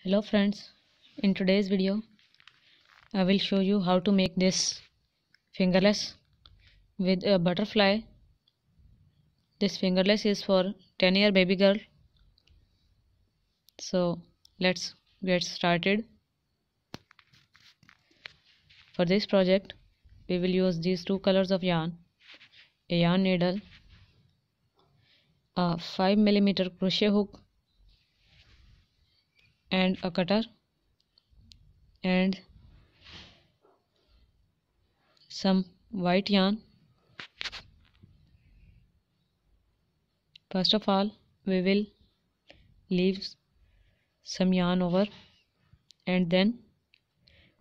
Hello friends, in today's video I will show you how to make this fingerless with a butterfly. This fingerless is for 10-year baby girl. So let's get started. For this project we will use these two colors of yarn, a yarn needle, a 5mm crochet hook and a cutter and some white yarn. First of all, we will leave some yarn over and then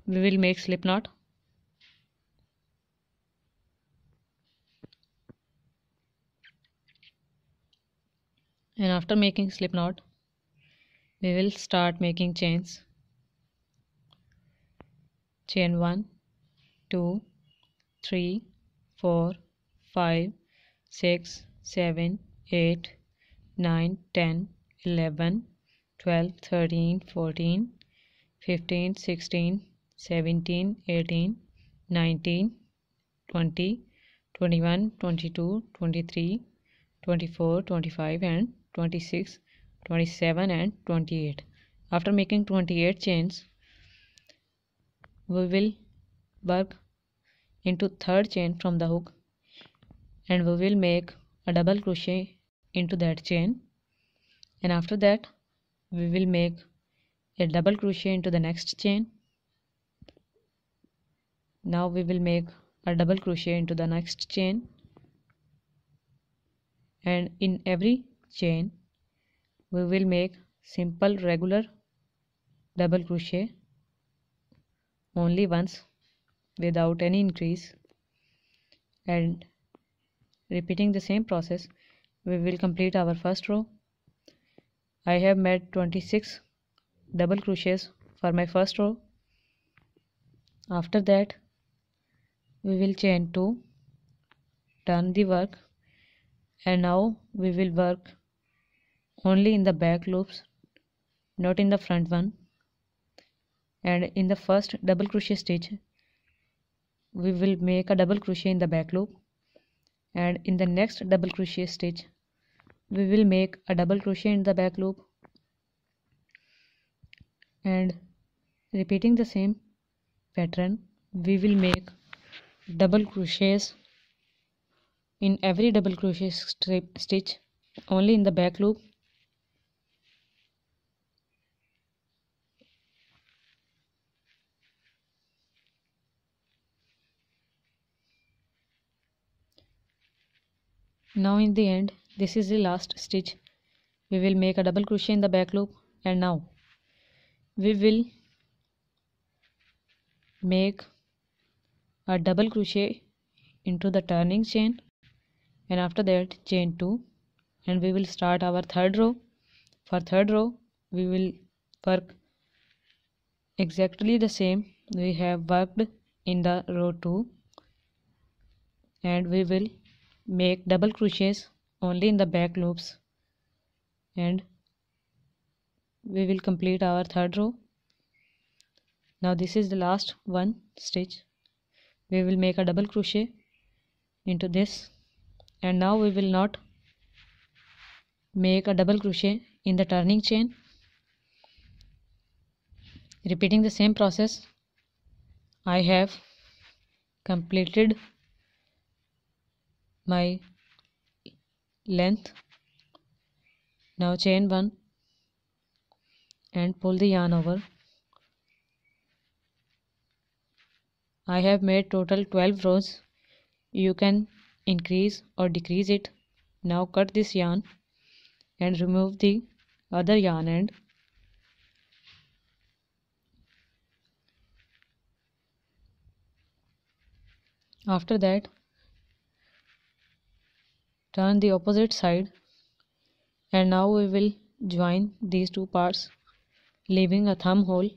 we will make slip knot. And after making slip knot, we will start making chains. Chain 1, 2, 3, 4, 5, 6, 7, 8, 9, 10, 11, 12, 13, 14, 15, 16, 17, 18, 19, 20, 21, 22, 23, 24, 25 and 26, 27 and 28. After making 28 chains, we will work into third chain from the hook and we will make a double crochet into that chain, and after that we will make a double crochet into the next chain. Now we will make a double crochet into the next chain, and in every chain we will make simple regular double crochet only once without any increase, and repeating the same process we will complete our first row. I have made 26 double crochets for my first row. After that we will chain 2, turn the work, and now we will work only in the back loops, not in the front one. And in the first double crochet stitch we will make a double crochet in the back loop, and in the next double crochet stitch we will make a double crochet in the back loop, and repeating the same pattern we will make double crochets in every double crochet stitch only in the back loop. Now in the end, this is the last stitch, we will make a double crochet in the back loop, and now we will make a double crochet into the turning chain, and after that chain 2, and we will start our third row. For third row we will work exactly the same we have worked in the row 2, and we will make double crochets only in the back loops, and we will complete our third row. Now this is the last one stitch, we will make a double crochet into this, and now we will not make a double crochet in the turning chain. Repeating the same process, I have completed my length. Now chain 1 and pull the yarn over. I have made total 12 rows. You can increase or decrease it. Now cut this yarn and remove the other yarn end. After that, turn the opposite side, and now we will join these two parts, leaving a thumb hole.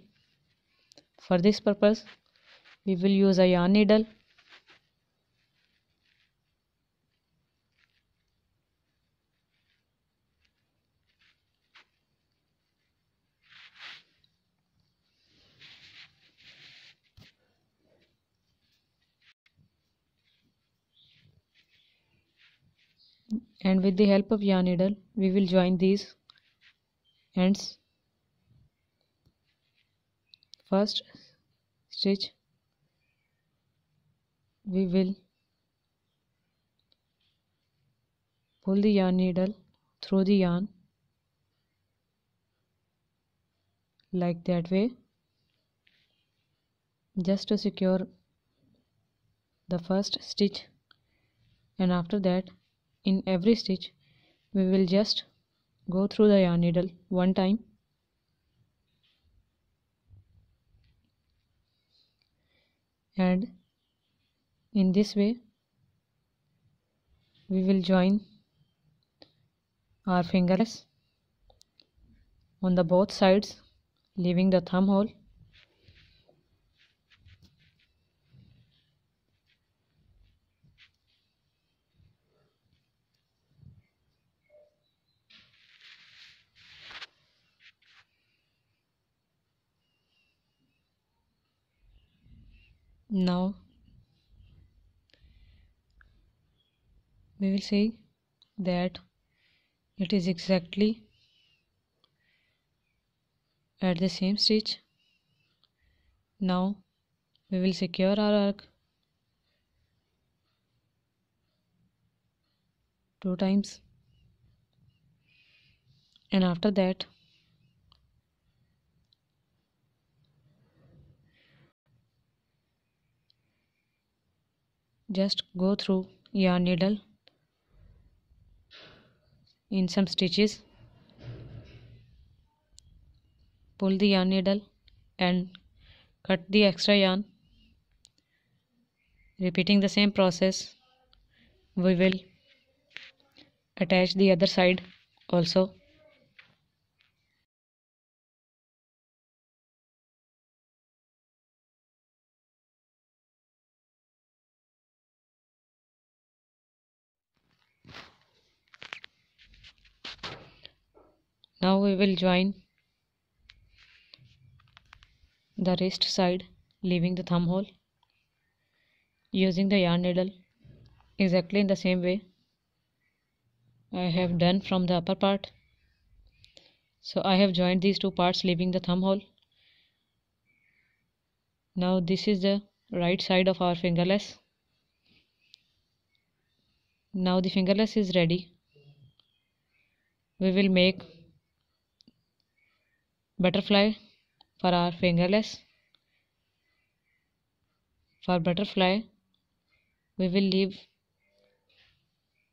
For this purpose we will use a yarn needle. and with the help of yarn needle we will join these ends. First stitch we will pull the yarn needle through the yarn like that way, just to secure the first stitch, and after that in every stitch we will just go through the yarn needle one time, and in this way we will join our fingerless on the both sides, leaving the thumb hole. Now we will see that it is exactly at the same stitch. Now we will secure our arc 2 times, and after that just go through yarn needle in some stitches, pull the yarn needle and cut the extra yarn. Repeating the same process, we will attach the other side also. Now we will join the wrist side, leaving the thumb hole, using the yarn needle exactly in the same way I have done from the upper part. So I have joined these two parts, leaving the thumb hole. Now this is the right side of our fingerless. Now the fingerless is ready. We will make butterfly for our fingerless. For butterfly we will leave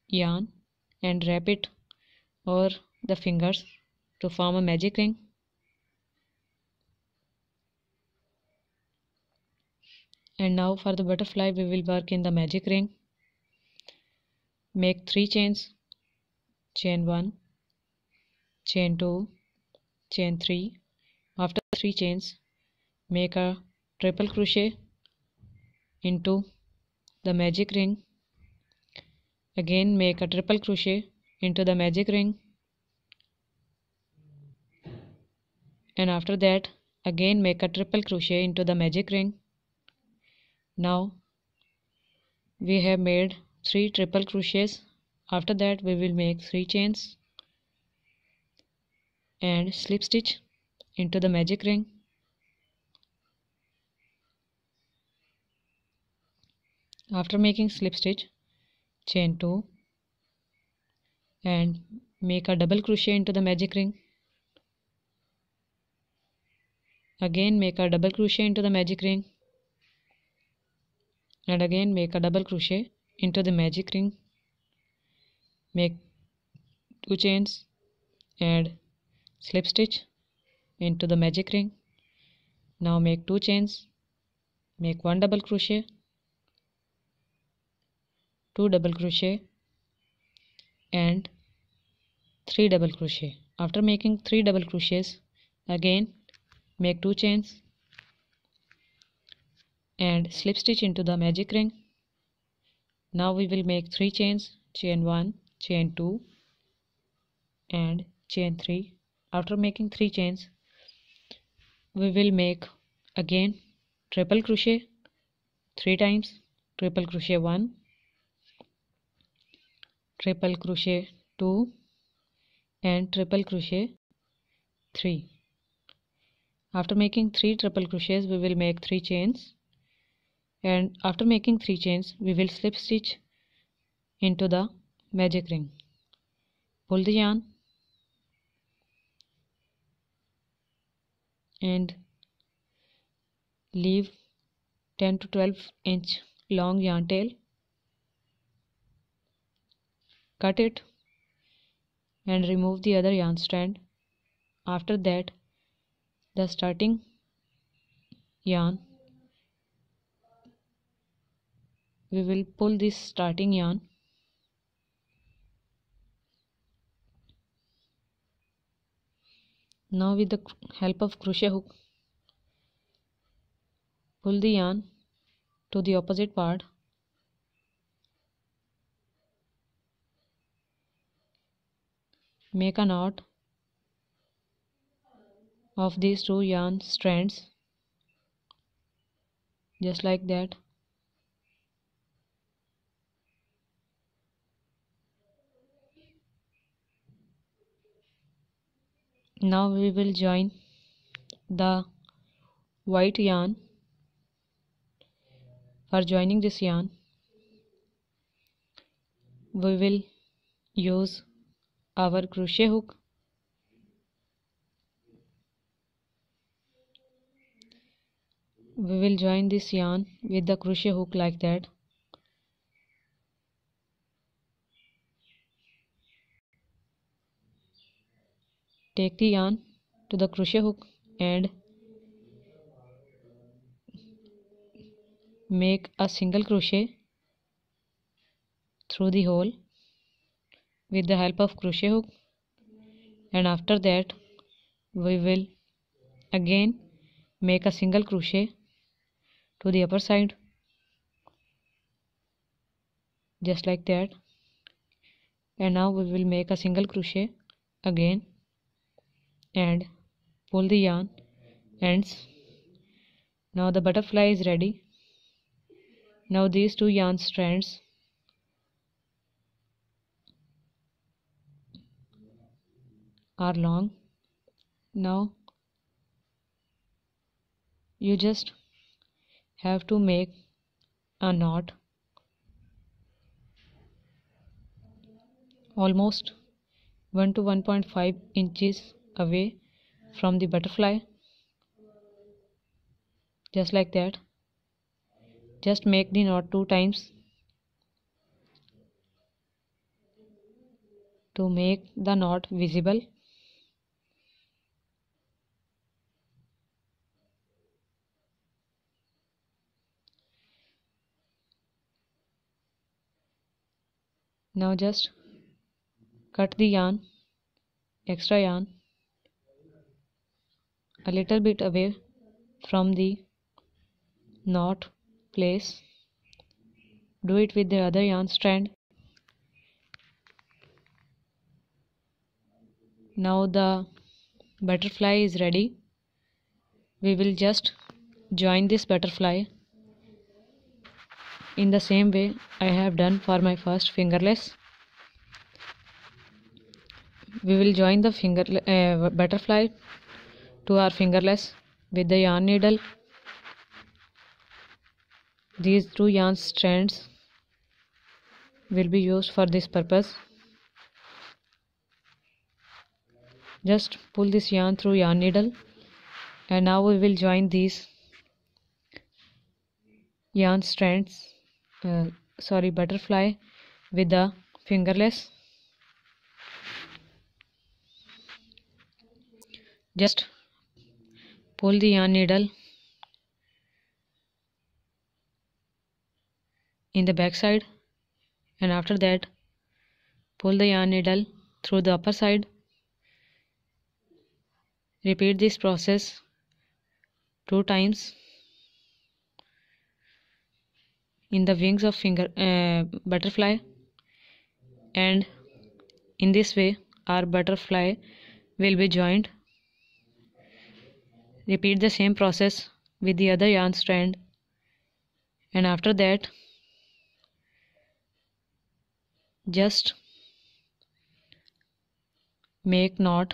yarn and wrap it over the fingers to form a magic ring. And now for the butterfly we will work in the magic ring. Make 3 chains, chain 1, chain 2, chain 3. After 3 chains make a triple crochet into the magic ring. Again make a triple crochet into the magic ring, and after that again make a triple crochet into the magic ring. Now we have made 3 triple crochets. After that we will make 3 chains and slip stitch into the magic ring. After making slip stitch, chain 2 and make a double crochet into the magic ring. Again make a double crochet into the magic ring, and again make a double crochet into the magic ring. Make 2 chains and slip stitch into the magic ring. Now make 2 chains, make 1 double crochet, 2 double crochet and 3 double crochet. After making 3 double crochets, again make 2 chains and slip stitch into the magic ring. Now we will make 3 chains, chain 1, chain 2 and chain 3. After making 3 chains we will make again triple crochet 3 times, triple crochet 1, triple crochet 2 and triple crochet 3. After making 3 triple crochets, we will make 3 chains, and after making 3 chains we will slip stitch into the magic ring. Pull the yarn and leave 10 to 12-inch long yarn tail. Cut it and remove the other yarn strand. After that, the starting yarn, we will pull this starting yarn now with the help of crochet hook. Pull the yarn to the opposite part. Make a knot of these 2 yarn strands, just like that. Now we will join the white yarn. For joining this yarn, we will use our crochet hook. We will join this yarn with the crochet hook like that. Take the yarn to the crochet hook and make a single crochet through the hole with the help of crochet hook, and after that we will again make a single crochet to the upper side, just like that. And now we will make a single crochet again and pull the yarn ends. Now the butterfly is ready. Now these 2 yarn strands are long. Now you just have to make a knot almost 1 to 1.5 inches away from the butterfly, just like that. Just make the knot 2 times to make the knot visible. Now just cut the yarn, extra yarn, a little bit away from the knot place. Do it with the other yarn strand. Now the butterfly is ready. We will just join this butterfly in the same way I have done for my first fingerless. We will join the butterfly to our fingerless with the yarn needle. These 2 yarn strands will be used for this purpose. Just pull this yarn through yarn needle, and now we will join these yarn strands butterfly with the fingerless. Just pull the yarn needle in the back side, and after that pull the yarn needle through the upper side. Repeat this process 2 times in the wings of butterfly, and in this way our butterfly will be joined. Repeat the same process with the other yarn strand, and after that just make knot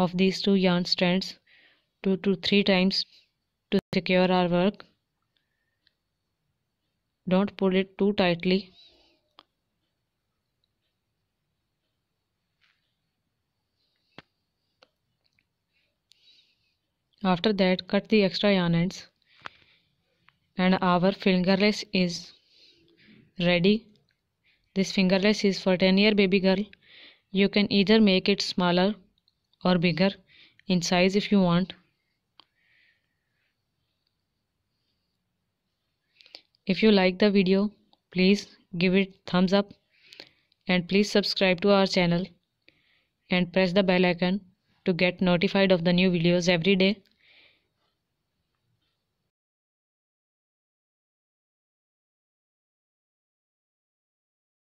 of these two yarn strands 2 to 3 times to secure our work. Don't pull it too tightly. After that, cut the extra yarn ends and our fingerless is ready. This fingerless is for 10-year baby girl. You can either make it smaller or bigger in size if you want. If you like the video, please give it thumbs up and please subscribe to our channel and press the bell icon to get notified of the new videos every day.